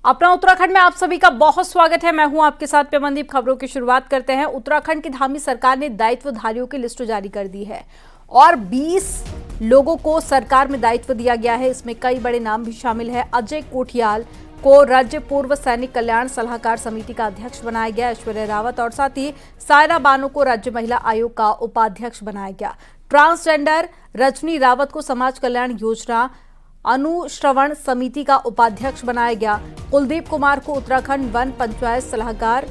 अपना उत्तराखंड में आप सभी का बहुत स्वागत है। मैं हूं आपके साथ पेमनदीप। खबरों की शुरुआत करते हैं। उत्तराखंड की धामी सरकार ने दायित्वधारियों की लिस्ट जारी कर दी है और 20 लोगों को सरकार में दायित्व दिया गया है। इसमें कई बड़े नाम भी शामिल है। अजय कोठियाल को राज्य पूर्व सैनिक कल्याण सलाहकार समिति का अध्यक्ष बनाया गया। ऐश्वर्या रावत और साथ ही सायरा बानो को राज्य महिला आयोग का उपाध्यक्ष बनाया गया। ट्रांसजेंडर रजनी रावत को समाज कल्याण योजना अनुश्रवण समिति का उपाध्यक्ष बनाया गया। कुलदीप कुमार को उत्तराखंड वन पंचायत सलाहकार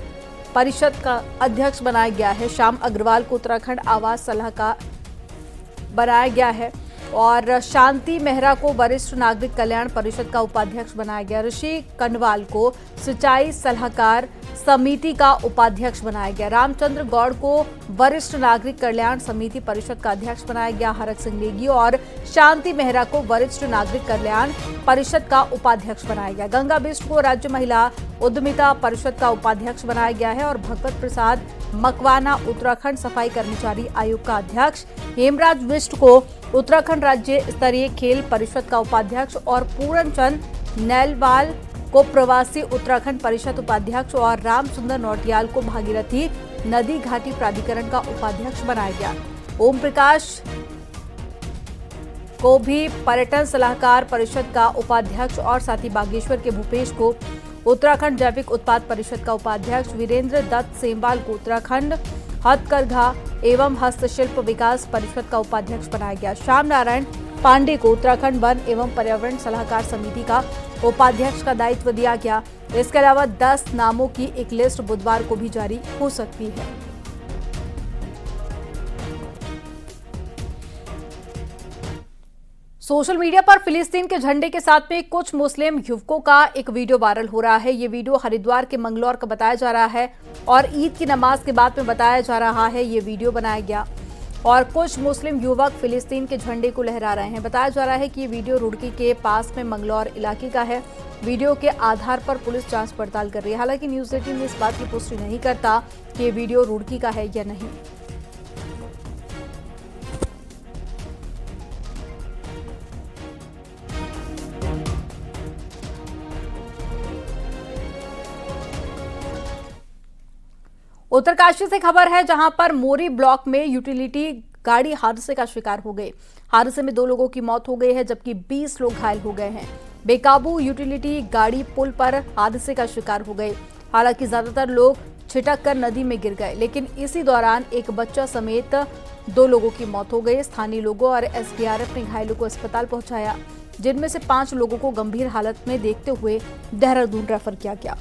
परिषद का अध्यक्ष बनाया गया है। श्याम अग्रवाल को उत्तराखंड आवास सलाहकार बनाया गया है और शांति मेहरा को वरिष्ठ नागरिक कल्याण परिषद का उपाध्यक्ष बनाया गया। ऋषि कंडवाल को सिंचाई सलाहकार समिति का उपाध्यक्ष बनाया गया। रामचंद्र गौड़ को वरिष्ठ नागरिक कल्याण समिति परिषद का अध्यक्ष बनाया गया। हरक सिंह नेगी और शांति मेहरा को वरिष्ठ नागरिक कल्याण परिषद का उपाध्यक्ष बनाया गया। गंगा बिष्ट को राज्य महिला उद्यमिता परिषद का उपाध्यक्ष बनाया गया है और भगवत प्रसाद मकवाना उत्तराखंड सफाई कर्मचारी आयोग का अध्यक्ष, हेमराज बिष्ट को उत्तराखंड राज्य स्तरीय खेल परिषद का उपाध्यक्ष और पूरन चंद नैलवाल को प्रवासी उत्तराखंड परिषद उपाध्यक्ष और रामसुंदर नौटियाल को भागीरथी नदी घाटी प्राधिकरण का उपाध्यक्ष बनाया गया। ओम प्रकाश को भी पर्यटन सलाहकार परिषद का उपाध्यक्ष और साथ ही बागेश्वर के भूपेश को उत्तराखंड जैविक उत्पाद परिषद का उपाध्यक्ष, वीरेंद्र दत्त सेमवाल को उत्तराखंड हथकरघा एवं हस्तशिल्प विकास परिषद का उपाध्यक्ष बनाया गया। श्याम नारायण पांडे को उत्तराखंड वन एवं पर्यावरण सलाहकार समिति का उपाध्यक्ष का दायित्व दिया गया। इसके अलावा 10 नामों की एक लिस्ट बुधवार को भी जारी हो सकती है। सोशल मीडिया पर फिलिस्तीन के झंडे के साथ में कुछ मुस्लिम युवकों का एक वीडियो वायरल हो रहा है। ये वीडियो हरिद्वार के मंगलौर का बताया जा रहा है और ईद की नमाज के बाद में बताया जा रहा है ये वीडियो बनाया गया और कुछ मुस्लिम युवक फिलिस्तीन के झंडे को लहरा रहे हैं। बताया जा रहा है कि ये वीडियो रुड़की के पास में मंगलौर इलाके का है। वीडियो के आधार पर पुलिस जांच पड़ताल कर रही है। हालांकि न्यूज 18 इस बात की पुष्टि नहीं करता कि ये वीडियो रुड़की का है या नहीं। उत्तरकाशी से खबर है, जहां पर मोरी ब्लॉक में यूटिलिटी गाड़ी हादसे का शिकार हो गई। हादसे में 2 लोगों की मौत हो गई है जबकि 20 लोग घायल हो गए हैं। बेकाबू यूटिलिटी गाड़ी पुल पर हादसे का शिकार हो गई। हालांकि ज्यादातर लोग छिटक कर नदी में गिर गए, लेकिन इसी दौरान एक बच्चा समेत 2 लोगों की मौत हो गई। स्थानीय लोगों और एसडीआरएफ ने घायलों को अस्पताल पहुंचाया, जिनमें से 5 लोगों को गंभीर हालत में देखते हुए देहरादून रेफर किया गया।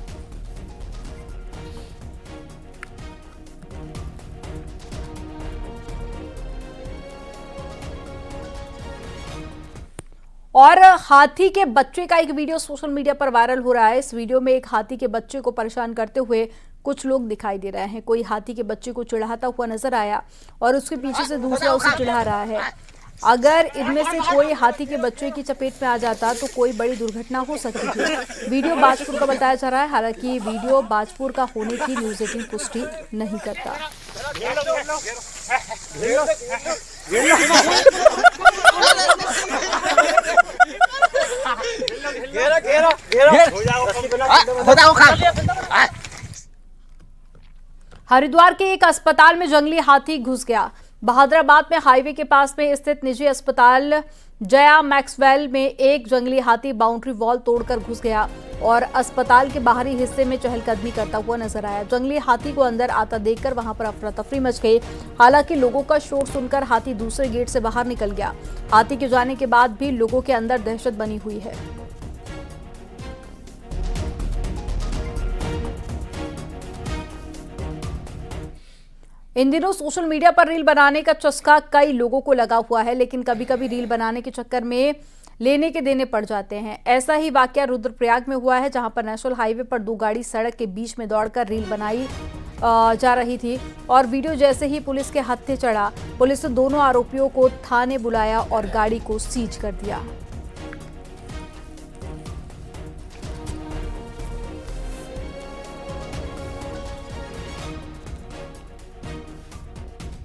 और हाथी के बच्चे का एक वीडियो सोशल मीडिया पर वायरल हो रहा है। इस वीडियो में एक हाथी के बच्चे को परेशान करते हुए कुछ लोग दिखाई दे रहे हैं। कोई हाथी के बच्चे को चिढ़ाता हुआ नजर आया और उसके पीछे से दूसरा उसे चिढ़ा रहा है। अगर इनमें से कोई हाथी के बच्चे की चपेट में आ जाता तो कोई बड़ी दुर्घटना हो सकती थी। वीडियो बाजपुर का बताया जा रहा है। हालांकि वीडियो बाजपुर का होने की न्यूज 18 पुष्टि नहीं करता। हरिद्वार के एक अस्पताल में जंगली हाथी घुस गया। बहादुराबाद में हाईवे के पास में स्थित निजी अस्पताल जया मैक्सवेल में एक जंगली हाथी बाउंड्री वॉल तोड़कर घुस गया और अस्पताल के बाहरी हिस्से में चहलकदमी करता हुआ नजर आया। जंगली हाथी को अंदर आता देखकर वहां पर अफरा तफरी मच गई। हालांकि लोगों का शोर सुनकर हाथी दूसरे गेट से बाहर निकल गया। हाथी के जाने के बाद भी लोगों के अंदर दहशत बनी हुई है। इन दिनों सोशल मीडिया पर रील बनाने का चस्का कई लोगों को लगा हुआ है, लेकिन कभी कभी रील बनाने के चक्कर में लेने के देने पड़ जाते हैं। ऐसा ही वाकया रुद्रप्रयाग में हुआ है, जहां पर नेशनल हाईवे पर 2 गाड़ी सड़क के बीच में दौड़कर रील बनाई जा रही थी और वीडियो जैसे ही पुलिस के हत्थे चढ़ा, पुलिस ने दोनों आरोपियों को थाने बुलाया और गाड़ी को सीज कर दिया।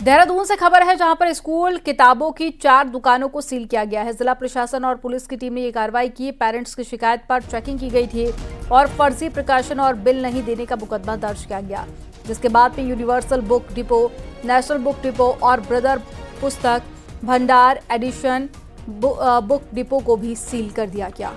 देहरादून से खबर है, जहां पर स्कूल किताबों की 4 दुकानों को सील किया गया है। जिला प्रशासन और पुलिस की टीम ने ये कार्रवाई की। पेरेंट्स की शिकायत पर चेकिंग की गई थी और फर्जी प्रकाशन और बिल नहीं देने का मुकदमा दर्ज किया गया, जिसके बाद में universal book depot, national book depot और ब्रदर पुस्तक भंडार एडिशन बुक डिपो को भी सील कर दिया गया।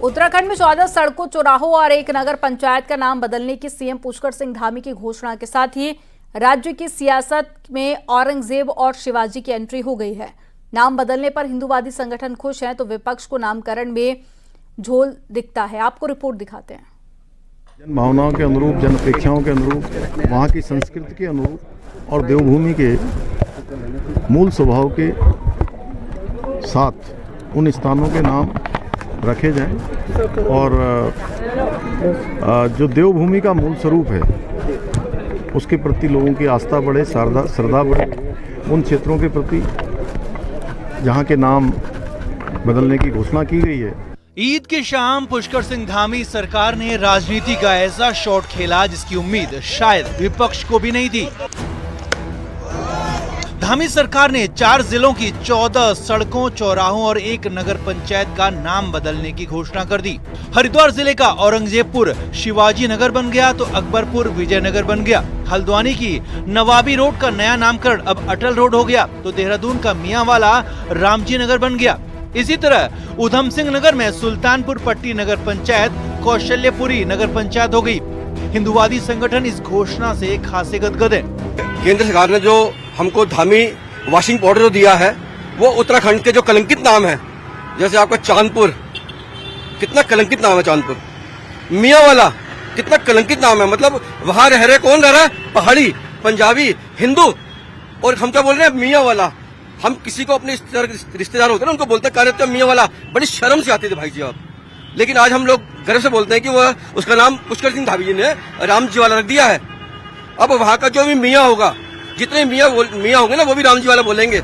उत्तराखंड में 14 सड़कों, चौराहों और एक नगर पंचायत का नाम बदलने की सीएम पुष्कर सिंह धामी की घोषणा के साथ ही राज्य की सियासत में औरंगजेब और शिवाजी की एंट्री हो गई है। नाम बदलने पर हिंदूवादी संगठन खुश हैं तो विपक्ष को नामकरण में झोल दिखता है। आपको रिपोर्ट दिखाते हैं। जन भावनाओं के अनुरूप, जन अपेक्षाओं के अनुरूप, वहाँ की संस्कृति के अनुरूप और देवभूमि के मूल स्वभाव के साथ उन स्थानों के नाम रखे जाएं और जो देवभूमि का मूल स्वरूप है उसके प्रति लोगों की आस्था बढ़े, श्रद्धा बढ़े। उन क्षेत्रों के प्रति जहां के नाम बदलने की घोषणा की गई है। ईद की शाम पुष्कर सिंह धामी सरकार ने राजनीति का ऐसा शॉट खेला जिसकी उम्मीद शायद विपक्ष को भी नहीं थी। धामी सरकार ने 4 जिलों की 14 सड़कों, चौराहों और एक नगर पंचायत का नाम बदलने की घोषणा कर दी। हरिद्वार जिले का औरंगजेबपुर शिवाजी नगर बन गया तो अकबरपुर विजयनगर बन गया। हल्द्वानी की नवाबी रोड का नया नामकरण अब अटल रोड हो गया तो देहरादून का मियांवाला रामजी नगर बन गया। इसी तरह उधम सिंह नगर में सुल्तानपुर पट्टी नगर पंचायत कौशल्यपुरी नगर पंचायत हो गई। हिंदूवादी संगठन इस घोषणा से खासे गदगद है। केंद्र सरकार ने जो हमको धामी वॉशिंग पाउडर दिया है वो उत्तराखंड के जो कलंकित नाम है, जैसे आपका चांदपुर, कितना कलंकित नाम है चांदपुर। मियांवाला कितना कलंकित नाम है, मतलब वहां रह रहे कौन रह रहा है? पहाड़ी, पंजाबी, हिंदू। और हम क्या बोल रहे हैं? मियांवाला। हम किसी को अपने रिश्तेदार होते हैं ना, उनको बोलते हैं मियांवाला, बड़ी शर्म से आते थे भाई जी आप। लेकिन आज हम लोग गर्व से बोलते हैं कि वह उसका नाम पुष्कर सिंह धामी जी ने राम जी वाला रख दिया है। अब वहाँ का जो भी मियाँ होगा, जितने मियाँ होंगे ना, वो भी राम जी वाला बोलेंगे।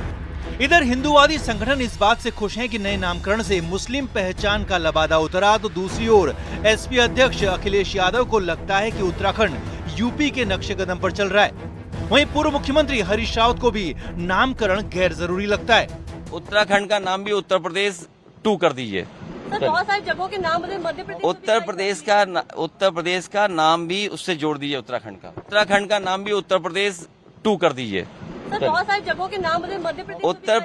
इधर हिंदूवादी संगठन इस बात से खुश हैं कि नए नामकरण से मुस्लिम पहचान का लबादा उतरा, तो दूसरी ओर एसपी अध्यक्ष अखिलेश यादव को लगता है कि उत्तराखंड यूपी के नक्शे कदम पर चल रहा है। वहीं पूर्व मुख्यमंत्री हरीश रावत को भी नामकरण गैर जरूरी लगता है। उत्तराखंड का नाम भी उत्तर प्रदेश 2 कर दीजिए। सर, बहुत सारी जगहों के नाम बदले मध्य प्रदेश, उत्तर प्रदेश का नाम भी उससे जोड़ दीजिए। उत्तराखंड का नाम भी उत्तर प्रदेश 2 कर दीजिए। सर, बहुत सारी जगहों के नाम बदले मध्य प्रदेश, उत्तर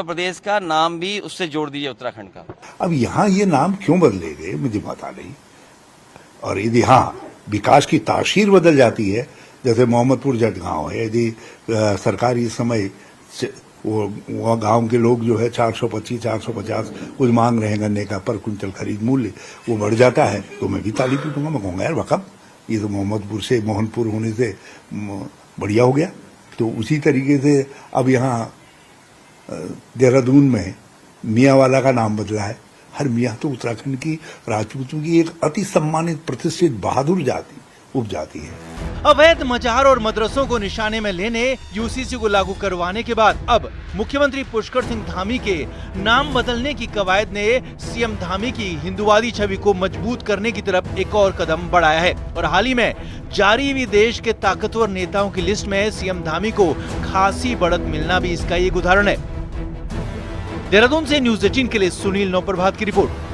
प्रदेश का नाम भी उससे जोड़ दीजिए उत्तराखंड का। अब यहाँ ये नाम क्यों बदले गए मुझे पता नहीं। और यदि विकास की तासीर बदल जाती है, जैसे मोहम्मदपुर जटगांव है, यदि सरकार इस समय वो गांव के लोग जो है 425-450 कुछ मांग रहे हैं गन्ने का पर कुंटल खरीद मूल्य, वो बढ़ जाता है तो मैं भी ताली पीटूंगा। मैं कहूँगा यार वक़्त ये तो मोहम्मदपुर से मोहनपुर होने से बढ़िया हो गया। तो उसी तरीके से अब यहाँ देहरादून में मियांवाला का नाम बदला है। हर मियाँ तो उत्तराखंड की राजपूतों की एक अति सम्मानित प्रतिष्ठित बहादुर जाति उपजाति है। अवैध मजार और मदरसों को निशाने में लेने, यूसीसी को लागू करवाने के बाद अब मुख्यमंत्री पुष्कर सिंह धामी के नाम बदलने की कवायद ने सीएम धामी की हिंदूवादी छवि को मजबूत करने की तरफ एक और कदम बढ़ाया है। और हाल ही में जारी हुई देश के ताकतवर नेताओं की लिस्ट में सीएम धामी को खासी बढ़त मिलना भी इसका एक उदाहरण है। देहरादून से न्यूज 18 के लिए सुनील नौप्रभात की रिपोर्ट।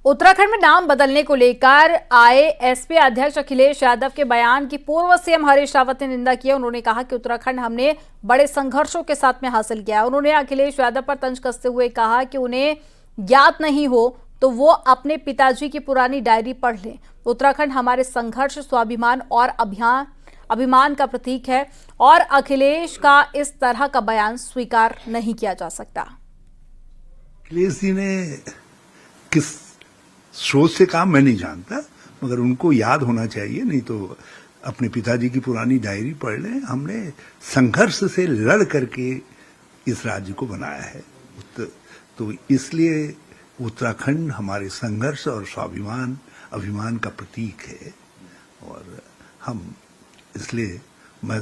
उत्तराखंड में नाम बदलने को लेकर आए एसपी अध्यक्ष अखिलेश यादव के बयान की पूर्व सीएम हरीश रावत ने निंदा की। उन्होंने कहा कि उत्तराखंड हमने बड़े संघर्षों के साथ में हासिल किया। उन्होंने अखिलेश यादव पर तंज कसते हुए कहा कि उन्हें ज्ञात नहीं हो तो वो अपने पिताजी की पुरानी डायरी पढ़ लें। उत्तराखंड हमारे संघर्ष, स्वाभिमान और अभिमान का प्रतीक है और अखिलेश का इस तरह का बयान स्वीकार नहीं किया जा सकता। अखिलेश जी ने किस सोच से काम मैं नहीं जानता, मगर उनको याद होना चाहिए, नहीं तो अपने पिताजी की पुरानी डायरी पढ़ लें। हमने संघर्ष से लड़ करके इस राज्य को बनाया है, तो इसलिए उत्तराखंड हमारे संघर्ष और स्वाभिमान अभिमान का प्रतीक है। और हम इसलिए मैं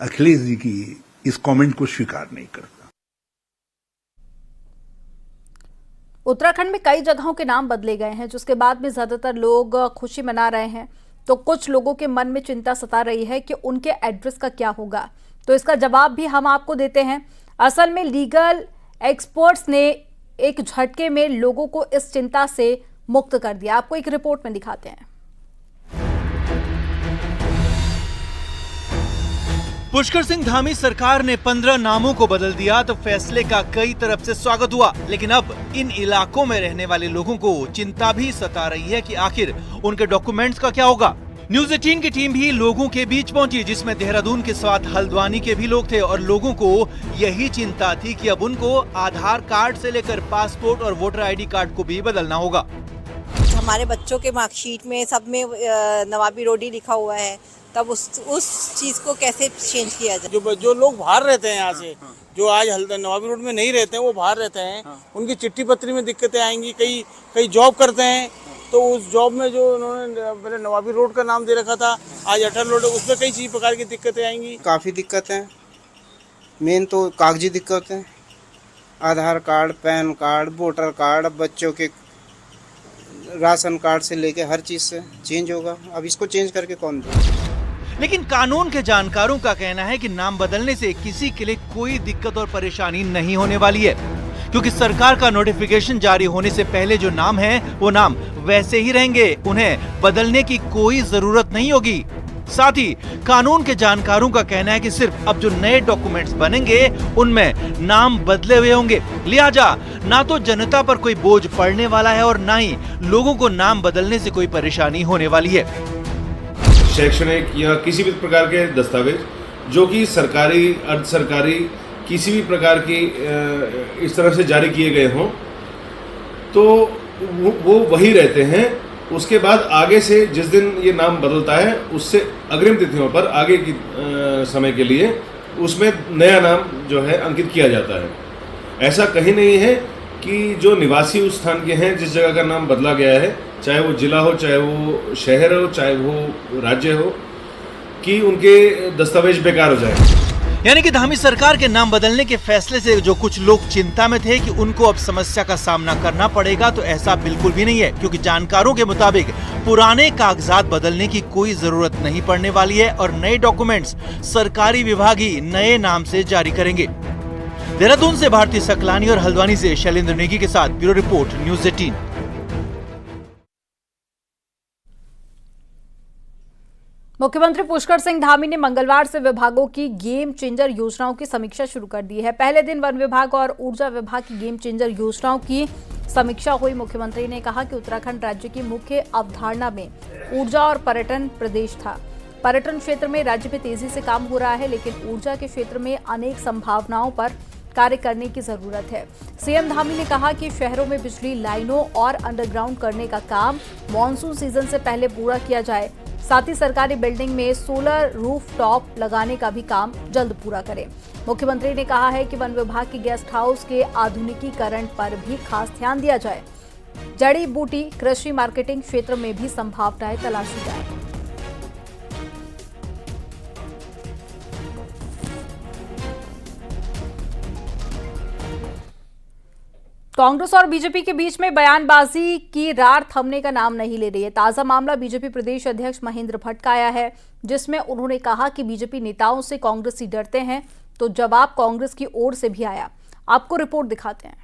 अखिलेश जी की इस कमेंट को स्वीकार नहीं करता। उत्तराखंड में कई जगहों के नाम बदले गए हैं, जिसके बाद में ज्यादातर लोग खुशी मना रहे हैं। तो कुछ लोगों के मन में चिंता सता रही है कि उनके एड्रेस का क्या होगा। तो इसका जवाब भी हम आपको देते हैं। असल में लीगल एक्सपर्ट्स ने एक झटके में लोगों को इस चिंता से मुक्त कर दिया। आपको एक रिपोर्ट में दिखाते हैं। पुष्कर सिंह धामी सरकार ने 15 नामों को बदल दिया तो फैसले का कई तरफ से स्वागत हुआ, लेकिन अब इन इलाकों में रहने वाले लोगों को चिंता भी सता रही है कि आखिर उनके डॉक्यूमेंट्स का क्या होगा। न्यूज़ 18 की टीम भी लोगों के बीच पहुंची, जिसमें देहरादून के साथ हल्द्वानी के भी लोग थे और लोगों को यही चिंता थी कि अब उनको आधार कार्ड से लेकर पासपोर्ट और वोटर ID कार्ड को भी बदलना होगा। हमारे बच्चों के मार्कशीट में सब में नवाबी रोडी लिखा हुआ है, तब उस चीज को कैसे चेंज किया जाए। जो लोग बाहर रहते हैं यहाँ से, जो आज नवाबी रोड में नहीं रहते हैं, वो बाहर रहते हैं, उनकी चिट्ठी पत्री में दिक्कतें आएंगी। कई जॉब करते हैं, तो उस जॉब में जो उन्होंने पहले नवाबी रोड का नाम दे रखा था, आज अटल रोड, उसमें कई चीज प्रकार की दिक्कतें आएंगी। काफ़ी दिक्कत है। मेन तो कागजी दिक्कत है, Aadhaar card, PAN card, voter card, बच्चों के राशन कार्ड से लेके हर चीज़ से चेंज होगा। अब इसको चेंज करके कौन दे। लेकिन कानून के जानकारों का कहना है कि नाम बदलने से किसी के लिए कोई दिक्कत और परेशानी नहीं होने वाली है, क्योंकि सरकार का नोटिफिकेशन जारी होने से पहले जो नाम है वो नाम वैसे ही रहेंगे, उन्हें बदलने की कोई जरूरत नहीं होगी। साथ ही कानून के जानकारों का कहना है कि सिर्फ अब जो नए डॉक्यूमेंट्स बनेंगे उनमें नाम बदले हुए होंगे, लिहाजा ना तो जनता पर कोई बोझ पड़ने वाला है और ना ही लोगों को नाम बदलने से कोई परेशानी होने वाली है। शैक्षणिक या किसी भी प्रकार के दस्तावेज जो कि सरकारी, अर्ध सरकारी, किसी भी प्रकार की इस तरह से जारी किए गए हों, तो वो वही रहते हैं। उसके बाद आगे से जिस दिन ये नाम बदलता है, उससे अग्रिम तिथियों पर आगे की समय के लिए उसमें नया नाम जो है अंकित किया जाता है। ऐसा कहीं नहीं है कि जो निवासी उस स्थान के हैं, जिस जगह का नाम बदला गया है, चाहे वो जिला हो, चाहे वो शहर हो, चाहे वो राज्य हो, कि उनके दस्तावेज बेकार हो जाए। यानी कि धामी सरकार के नाम बदलने के फैसले से जो कुछ लोग चिंता में थे कि उनको अब समस्या का सामना करना पड़ेगा, तो ऐसा बिल्कुल भी नहीं है, क्योंकि जानकारों के मुताबिक पुराने कागजात बदलने की कोई जरूरत नहीं पड़ने वाली है और नए डॉक्यूमेंट्स सरकारी विभाग ही नए नाम से जारी करेंगे। देहरादून से भारती सकलानी और हल्द्वानी से शैलेंद्र नेगी के साथ ब्यूरो रिपोर्ट, न्यूज़ 18। मुख्यमंत्री पुष्कर सिंह धामी ने मंगलवार से विभागों की गेम चेंजर योजनाओं की समीक्षा शुरू कर दी है। पहले दिन वन विभाग और ऊर्जा विभाग की गेम चेंजर योजनाओं की समीक्षा हुई। मुख्यमंत्री ने कहा कि उत्तराखंड राज्य की मुख्य अवधारणा में ऊर्जा और पर्यटन प्रदेश था। पर्यटन क्षेत्र में राज्य में तेजी से काम हो रहा है, लेकिन ऊर्जा के क्षेत्र में अनेक संभावनाओं पर कार्य करने की जरूरत है। सीएम धामी ने कहा कि शहरों में बिजली लाइनों और अंडरग्राउंड करने का काम मॉनसून सीजन से पहले पूरा किया जाए। साथ ही सरकारी बिल्डिंग में सोलर रूफटॉप लगाने का भी काम जल्द पूरा करें। मुख्यमंत्री ने कहा है कि वन विभाग की गेस्ट हाउस के आधुनिकीकरण पर भी खास ध्यान दिया जाए। जड़ी बूटी कृषि मार्केटिंग क्षेत्र में भी संभावनाएं तलाशी जाए। कांग्रेस और बीजेपी के बीच में बयानबाजी की रार थमने का नाम नहीं ले रही है। ताजा मामला बीजेपी प्रदेश अध्यक्ष महेंद्र भट्ट का आया है, जिसमें उन्होंने कहा कि बीजेपी नेताओं से कांग्रेसी डरते हैं, तो जवाब कांग्रेस की ओर से भी आया। आपको रिपोर्ट दिखाते हैं।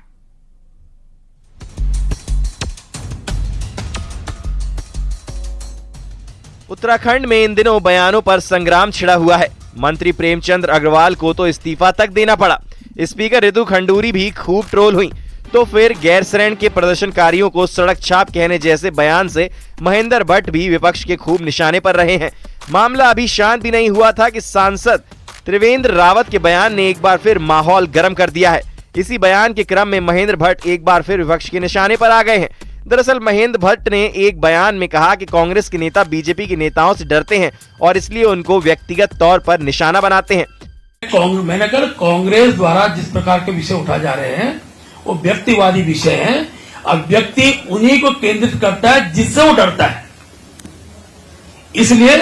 उत्तराखंड में इन दिनों बयानों पर संग्राम छिड़ा हुआ है। मंत्री प्रेमचंद अग्रवाल को तो इस्तीफा तक देना पड़ा। स्पीकर रितु खंडूरी भी खूब ट्रोल हुई, तो फिर गैरसैंण के प्रदर्शनकारियों को सड़क छाप कहने जैसे बयान से महेंद्र भट्ट भी विपक्ष के खूब निशाने पर रहे हैं। मामला अभी शांत भी नहीं हुआ था कि सांसद त्रिवेंद्र रावत के बयान ने एक बार फिर माहौल गर्म कर दिया है। इसी बयान के क्रम में महेंद्र भट्ट एक बार फिर विपक्ष के निशाने पर आ गए हैं। दरअसल महेंद्र भट्ट ने एक बयान में कहा कि कांग्रेस के नेता बीजेपी के नेताओं से डरते हैं और इसलिए उनको व्यक्तिगत तौर पर निशाना बनाते हैं। मैंने कहा कांग्रेस द्वारा जिस प्रकार के विषय उठाए जा रहे हैं वो व्यक्तिवादी विषय हैं। अब व्यक्ति उन्हीं को केंद्रित करता है जिससे वो डरता है। इसलिए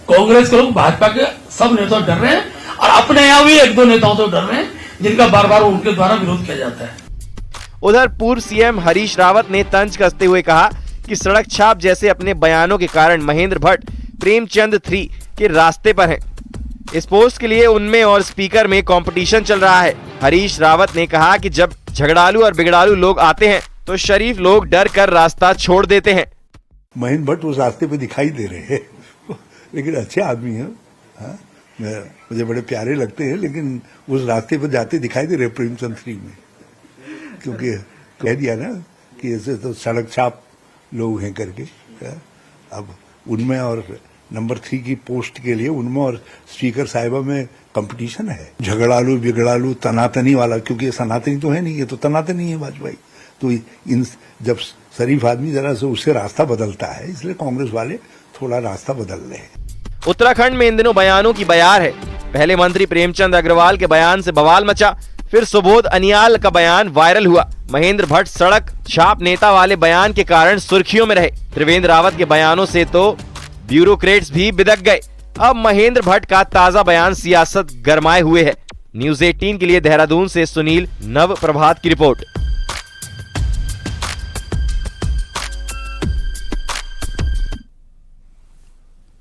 कांग्रेस के लोग भाजपा के सब नेता डर रहे हैं और अपने यहां भी एक दो नेताओं से डर रहे हैं जिनका बार बार उनके द्वारा विरोध किया जाता है। उधर पूर्व सीएम हरीश रावत ने तंज कसते हुए कहा कि सड़क छाप जैसे अपने बयानों के कारण महेंद्र भट्ट प्रेमचंद 3 के रास्ते पर हैं। इस पोस्ट के लिए उनमें और स्पीकर में कंपटीशन चल रहा है। हरीश रावत ने कहा कि जब झगड़ालू और बिगड़ालू लोग आते हैं तो शरीफ लोग डर कर रास्ता छोड़ देते हैं। महेंद्र भट्ट उस रास्ते पे दिखाई दे रहे हैं लेकिन अच्छे आदमी हैं, मुझे बड़े प्यारे लगते हैं, लेकिन उस रास्ते पर जाते दिखाई दे रहे प्रेमचंद 3 में, क्योंकि कह दिया ना कि ऐसे तो सड़क छाप लोग हैं करके। अब उनमें और नंबर 3 की पोस्ट के लिए उनमें और स्पीकर साहिबा में कंपटीशन है। झगड़ालू बिगड़ालू तनातनी वाला, क्योंकि ये सनातनी तो है नहीं, ये तो तनातनी है वाजपेयी। तो इन जब शरीफ आदमी जरा से उससे रास्ता बदलता है, इसलिए कांग्रेस वाले थोड़ा रास्ता बदल रहे हैं। उत्तराखंड में इन दिनों बयानों की बयार है। पहले मंत्री प्रेमचंद अग्रवाल के बयान से बवाल मचा, फिर सुबोध अनियाल का बयान वायरल हुआ। महेंद्र भट्ट सड़क छाप नेता वाले बयान के कारण सुर्खियों में रहे। त्रिवेंद्र रावत के बयानों से तो ब्यूरोक्रेट्स भी बिदक गए। अब महेंद्र भट्ट का ताजा बयान सियासत गरमाए हुए है। न्यूज़ 18 के लिए देहरादून से सुनील नव प्रभात की रिपोर्ट।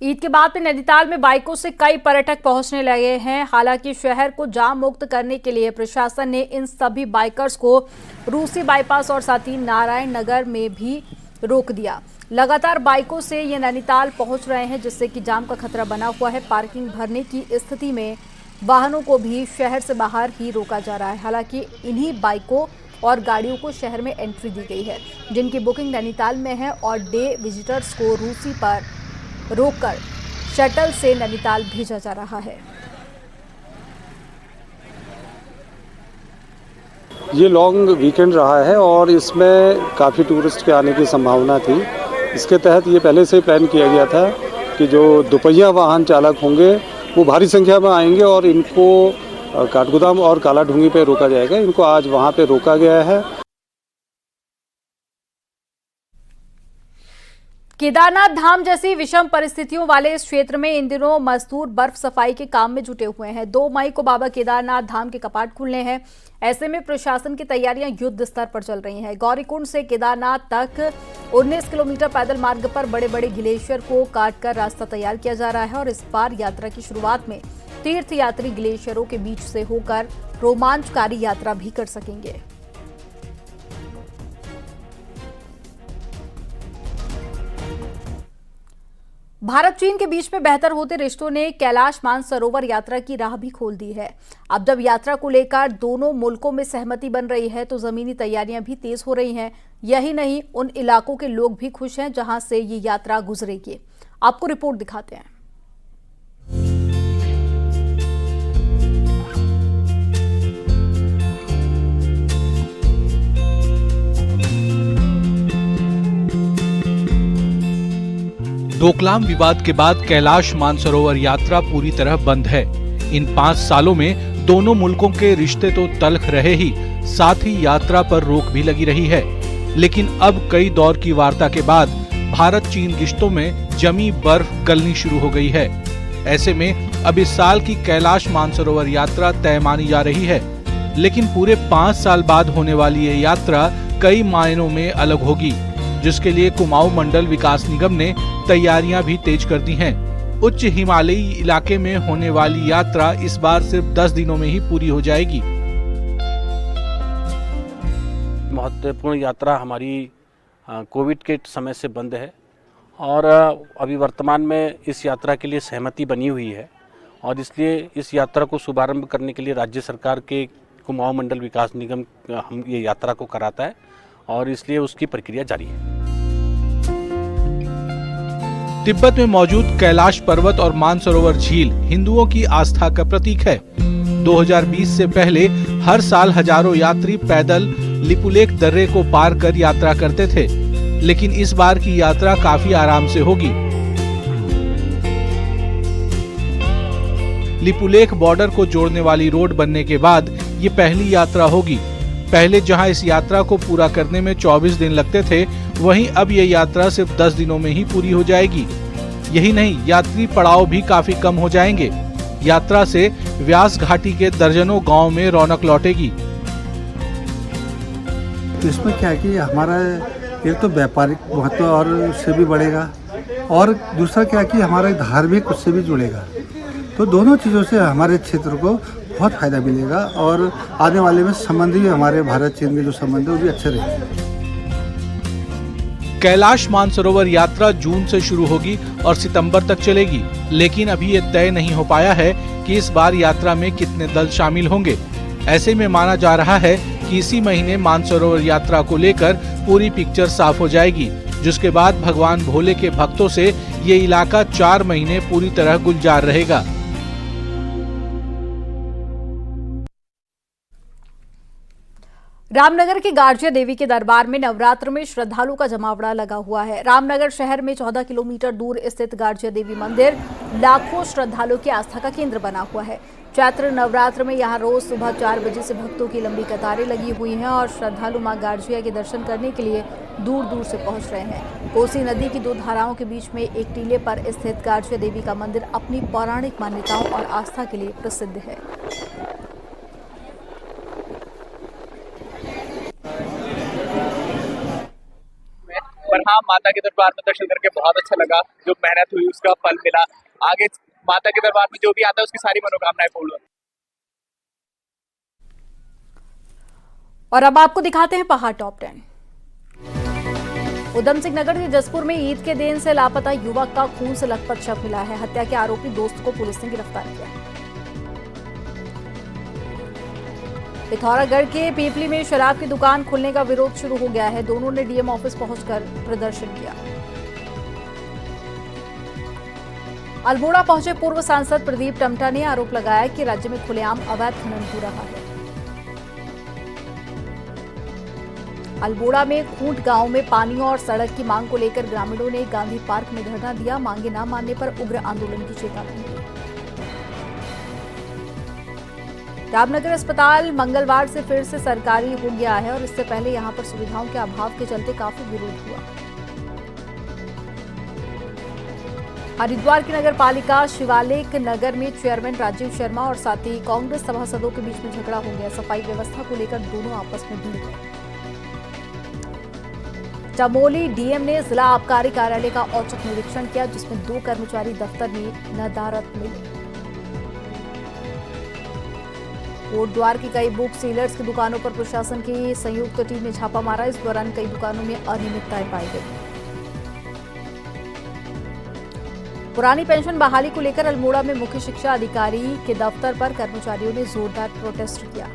ईद के बाद में नैनीताल में बाइकों से कई पर्यटक पहुंचने लगे हैं। हालांकि शहर को जाम मुक्त करने के लिए प्रशासन ने इन सभी बाइकर्स को रूसी बाईपास और साथ ही नारायण नगर में भी रोक दिया। लगातार बाइकों से ये नैनीताल पहुंच रहे हैं, जिससे कि जाम का खतरा बना हुआ है। पार्किंग भरने की स्थिति में वाहनों को भी शहर से बाहर ही रोका जा रहा है। हालांकि इन्हीं बाइकों और गाड़ियों को शहर में एंट्री दी गई है, जिनकी बुकिंग नैनीताल में है, और डे विजिटर्स को रूसी पर रोककर शटल से नैनीताल भेजा जा रहा है। ये लॉन्ग वीकेंड रहा है और इसमें काफ़ी टूरिस्ट के आने की संभावना थी। इसके तहत ये पहले से प्लान किया गया था कि जो दोपहिया वाहन चालक होंगे वो भारी संख्या में आएंगे और इनको काठगोदाम और कालाढूंगी पे रोका जाएगा। इनको आज वहाँ पे रोका गया है। केदारनाथ धाम जैसी विषम परिस्थितियों वाले इस क्षेत्र में इन दिनों मजदूर बर्फ सफाई के काम में जुटे हुए हैं। 2 मई को बाबा केदारनाथ धाम के कपाट खुलने हैं। ऐसे में प्रशासन की तैयारियां युद्ध स्तर पर चल रही हैं। गौरीकुंड से केदारनाथ तक 19 किलोमीटर पैदल मार्ग पर बड़े बड़े ग्लेशियर को काटकर रास्ता तैयार किया जा रहा है और इस बार यात्रा की शुरुआत में तीर्थयात्री ग्लेशियरों के बीच से होकर रोमांचकारी यात्रा भी कर सकेंगे। भारत चीन के बीच में बेहतर होते रिश्तों ने कैलाश मानसरोवर यात्रा की राह भी खोल दी है। अब जब यात्रा को लेकर दोनों मुल्कों में सहमति बन रही है तो जमीनी तैयारियां भी तेज हो रही हैं। यही नहीं, उन इलाकों के लोग भी खुश हैं जहां से ये यात्रा गुजरेगी। आपको रिपोर्ट दिखाते हैं। डोकलाम विवाद के बाद कैलाश मानसरोवर यात्रा पूरी तरह बंद है। इन 5 सालों में दोनों मुल्कों के रिश्ते तो तल्ख रहे ही, साथ ही यात्रा पर रोक भी लगी रही है। लेकिन अब कई दौर की वार्ता के बाद भारत चीन रिश्तों में जमी बर्फ गलनी शुरू हो गई है। ऐसे में अब इस साल की कैलाश मानसरोवर यात्रा तय मानी जा रही है। लेकिन पूरे 5 साल बाद होने वाली ये यात्रा कई मायनों में अलग होगी, जिसके लिए कुमाऊं मंडल विकास निगम ने तैयारियां भी तेज कर दी हैं। उच्च हिमालयी इलाके में होने वाली यात्रा इस बार सिर्फ 10 दिनों में ही पूरी हो जाएगी। महत्वपूर्ण यात्रा हमारी कोविड के समय से बंद है और अभी वर्तमान में इस यात्रा के लिए सहमति बनी हुई है और इसलिए इस यात्रा को शुभारंभ करने के लिए राज्य सरकार के कुमाऊं मंडल विकास निगम हम ये यात्रा को कराता है और इसलिए उसकी प्रक्रिया जारी है। तिब्बत में मौजूद कैलाश पर्वत और मानसरोवर झील हिंदुओं की आस्था का प्रतीक है। 2020 से पहले हर साल हजारों यात्री पैदल लिपुलेख दर्रे को पार कर यात्रा करते थे, लेकिन इस बार की यात्रा काफी आराम से होगी। लिपुलेख बॉर्डर को जोड़ने वाली रोड बनने के बाद ये पहली यात्रा होगी। पहले जहां इस यात्रा को पूरा करने में 24 दिन लगते थे, वहीं अब ये यात्रा सिर्फ 10 दिनों में ही पूरी हो जाएगी। यही नहीं, यात्री पड़ाव भी काफी कम हो जाएंगे। यात्रा से व्यास घाटी के दर्जनों गांव में रौनक लौटेगी। तो इसमें क्या है कि हमारा एक तो व्यापारिक महत्व और उससे भी बढ़ेगा, और दूसरा क्या है कि हमारा धार्मिक उससे भी जुड़ेगा। तो दोनों चीज़ों से हमारे क्षेत्र को बहुत फायदा मिलेगा और आने वाले में संबंध भी हमारे भारत चीन के जो संबंध है वो भी अच्छे रहेंगे। कैलाश मानसरोवर यात्रा जून से शुरू होगी और सितंबर तक चलेगी, लेकिन अभी ये तय नहीं हो पाया है कि इस बार यात्रा में कितने दल शामिल होंगे। ऐसे में माना जा रहा है कि इसी महीने मानसरोवर यात्रा को लेकर पूरी पिक्चर साफ हो जाएगी, जिसके बाद भगवान भोले के भक्तों से ये इलाका 4 महीने पूरी तरह गुलजार रहेगा। रामनगर की गार्जिया देवी के दरबार में नवरात्र में श्रद्धालुओं का जमावड़ा लगा हुआ है। रामनगर शहर में 14 किलोमीटर दूर स्थित गार्जिया देवी मंदिर लाखों श्रद्धालुओं की आस्था का केंद्र बना हुआ है। चैत्र नवरात्र में यहां रोज सुबह 4 बजे से भक्तों की लंबी कतारें लगी हुई हैं और श्रद्धालु मां गार्जिया के दर्शन करने के लिए दूर दूर से पहुंच रहे हैं। कोसी नदी की 2 धाराओं के बीच में एक टीले पर स्थित गार्जिया देवी का मंदिर अपनी पौराणिक मान्यताओं और आस्था के लिए प्रसिद्ध है। पर हाँ, माता के दरबार में दर्शन करके बहुत अच्छा लगा। जो मेहनत हुई उसका फल मिला। आगे माता के दरबार में जो भी आता है उसकी सारी मनोकामनाएं पूर्ण होती। और अब आपको दिखाते हैं पहाड़ टॉप 10। उधम सिंह नगर के जसपुर में ईद के दिन से लापता युवक का खून से लथपथ शव मिला है। हत्या के आरोपी दोस्त को पुलिस ने गिरफ्तार किया। पिथौरागढ़ के पीपली में शराब की दुकान खुलने का विरोध शुरू हो गया है। दोनों ने डीएम ऑफिस पहुंचकर प्रदर्शन किया। अल्मोड़ा पहुंचे पूर्व सांसद प्रदीप टमटा ने आरोप लगाया कि राज्य में खुलेआम अवैध खनन हो रहा है। अल्मोड़ा में खूंट गांव में पानी और सड़क की मांग को लेकर ग्रामीणों ने गांधी पार्क में धरना दिया। मांगे न मानने पर उग्र आंदोलन की चेतावनी दी। रामनगर अस्पताल मंगलवार से फिर से सरकारी हो गया है और इससे पहले यहां पर सुविधाओं के अभाव के चलते काफी विरोध हुआ। हरिद्वार की नगर पालिका शिवालिक नगर में चेयरमैन राजीव शर्मा और साथ ही कांग्रेस सभासदों के बीच में झगड़ा हो गया। सफाई व्यवस्था को लेकर दोनों आपस में भिड़ गए। चमोली डीएम ने जिला आबकारी कार्यालय का औचक निरीक्षण किया, जिसमें 2 कर्मचारी दफ्तर में नदारत मिले। कोटद्वार की कई बुक सीलर्स की दुकानों पर प्रशासन की संयुक्त टीम ने छापा मारा। इस दौरान कई दुकानों में अनियमितताएं पाई गई। पुरानी पेंशन बहाली को लेकर अल्मोड़ा में मुख्य शिक्षा अधिकारी के दफ्तर पर कर्मचारियों ने जोरदार प्रोटेस्ट किया।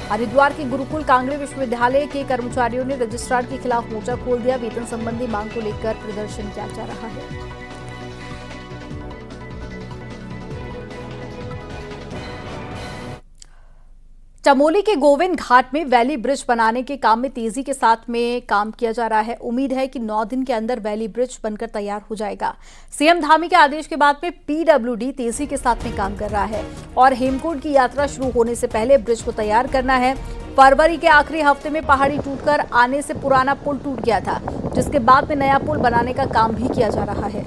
हरिद्वार के गुरुकुल कांगड़ी विश्वविद्यालय के कर्मचारियों ने रजिस्ट्रार के खिलाफ मोर्चा खोल दिया। वेतन संबंधी मांग को लेकर प्रदर्शन किया जा रहा है। चमोली के गोविंद घाट में वैली ब्रिज बनाने के काम में तेजी के साथ में काम किया जा रहा है। उम्मीद है कि 9 दिन के अंदर वैली ब्रिज बनकर तैयार हो जाएगा। सीएम धामी के आदेश के बाद में पीडब्ल्यूडी तेजी के साथ में काम कर रहा है और हेमकुंड की यात्रा शुरू होने से पहले ब्रिज को तैयार करना है। फरवरी के आखिरी हफ्ते में पहाड़ी टूटकर आने से पुराना पुल टूट गया था, जिसके बाद में नया पुल बनाने का काम भी किया जा रहा है।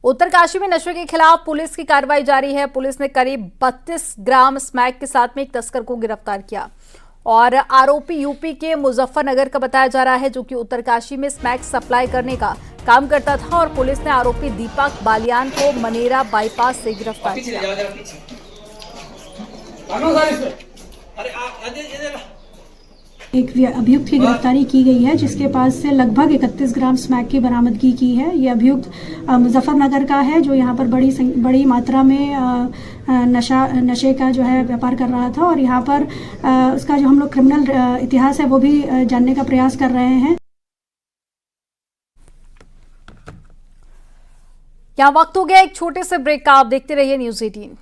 उत्तरकाशी में नशे के खिलाफ पुलिस की कार्रवाई जारी है। पुलिस ने करीब 32 ग्राम स्मैक के साथ में एक तस्कर को गिरफ्तार किया और आरोपी यूपी के मुजफ्फरनगर का बताया जा रहा है, जो कि उत्तरकाशी में स्मैक सप्लाई करने का काम करता था और पुलिस ने आरोपी दीपक बालियान को मनेरा बाईपास से गिरफ्तार किया। एक अभियुक्त की गिरफ्तारी की गई है, जिसके पास से लगभग 31 ग्राम स्मैक की बरामदगी की है। ये अभियुक्त मुजफ्फरनगर का है, जो यहाँ पर बड़ी मात्रा में नशे का जो है व्यापार कर रहा था और यहाँ पर उसका जो हम लोग क्रिमिनल इतिहास है वो भी जानने का प्रयास कर रहे हैं। यहाँ वक्त हो गया एक छोटे से ब्रेक का। आप देखते रहिए न्यूज़ 18।